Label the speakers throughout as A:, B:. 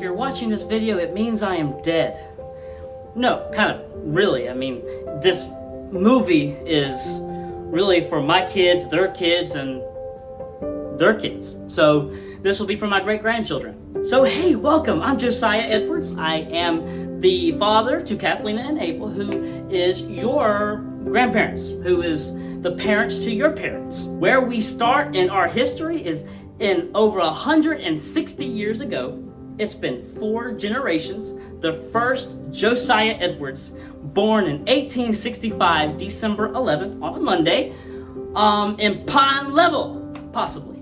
A: if you're watching this video, it means I am dead. No, kind of, really. I mean, this movie is really for my kids, and their kids. So this will be for my great-grandchildren. So hey, welcome. I'm Josiah Edwards. I am the father to Kathleen and Abel, who is your grandparents, who is the parents to your parents. Where we start in our history is in over 160 years ago. It's been 4 generations. The first Josiah Edwards, born in 1865, December 11th, on a Monday, in Pine Level, possibly.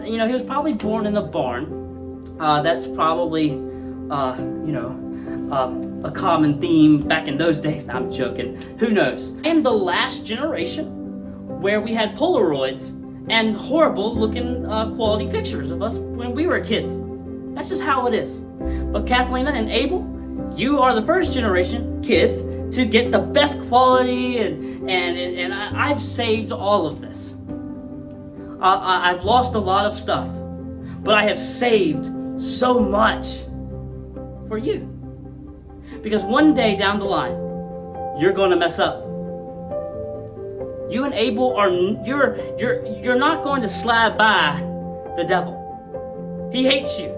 A: You know, he was probably born in the barn. That's probably, a common theme back in those days. I'm joking. Who knows? I am the last generation where we had Polaroids and horrible looking quality pictures of us when we were kids. That's just how it is. But Kathleen and Abel, you are the first generation kids to get the best quality, and I've saved all of this. I've lost a lot of stuff, but I have saved so much for you. Because one day down the line, you're going to mess up. You and Abel you're not going to slide by the devil. He hates you.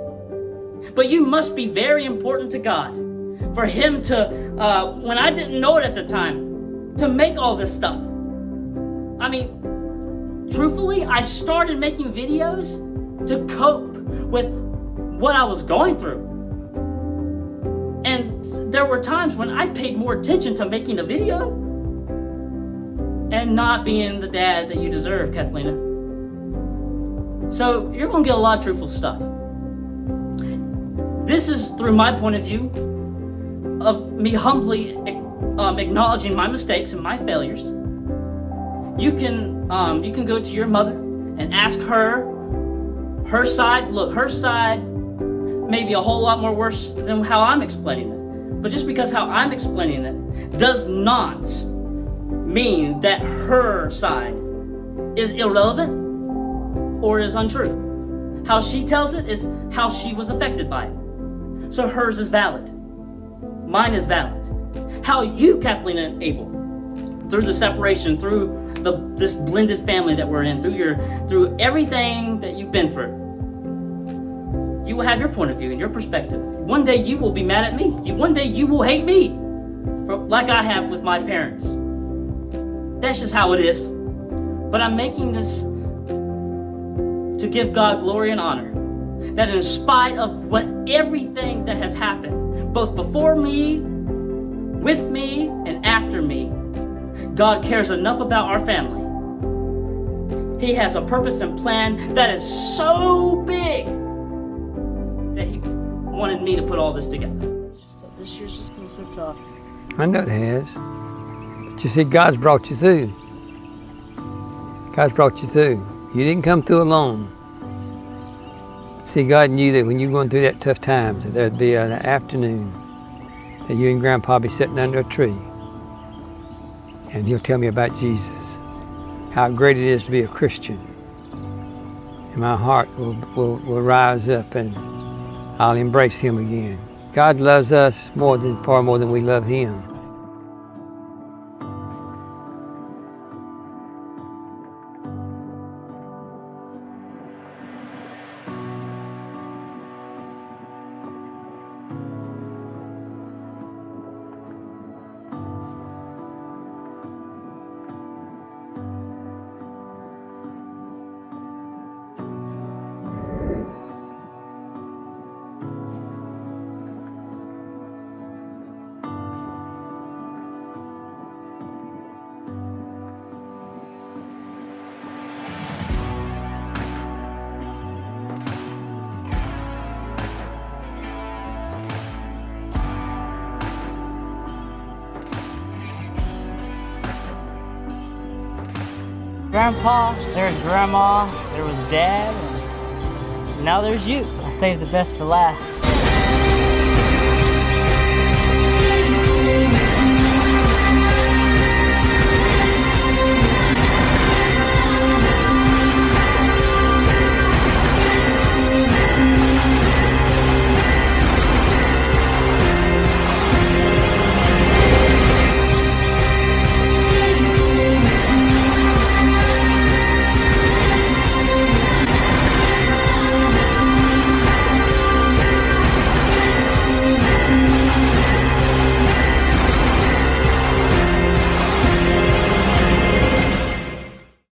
A: But you must be very important to God for him to, when I didn't know it at the time, to make all this stuff. I mean, truthfully, I started making videos to cope with what I was going through. And there were times when I paid more attention to making a video and not being the dad that you deserve, Kathlina. So you're going to get a lot of truthful stuff. This is through my point of view of me humbly acknowledging my mistakes and my failures. You can go to your mother and ask her side. Look, her side may be a whole lot more worse than how I'm explaining it. But just because how I'm explaining it does not mean that her side is irrelevant or is untrue. How she tells it is how she was affected by it. So hers is valid. Mine is valid. How you, Kathleen and Abel, through the separation, through this blended family that we're in, through everything that you've been through, you will have your point of view and your perspective. One day you will be mad at me. One day you will hate me, like I have with my parents. That's just how it is. But I'm making this to give God glory and honor. That in spite of everything that has happened, both before me, with me, and after me, God cares enough about our family. He has a purpose and plan that is so big that he wanted me to put all this together. This year's just been so tough.
B: I know it has. But you see, God's brought you through. God's brought you through. You didn't come through alone. See, God knew that when you were going through that tough times, that there'd be an afternoon that you and Grandpa be sitting under a tree. And he'll tell me about Jesus, how great it is to be a Christian. And my heart will rise up and I'll embrace him again. God loves us far more than we love him.
A: Grandpa, there's Grandma, there was Dad, and now there's you. I saved the best for last.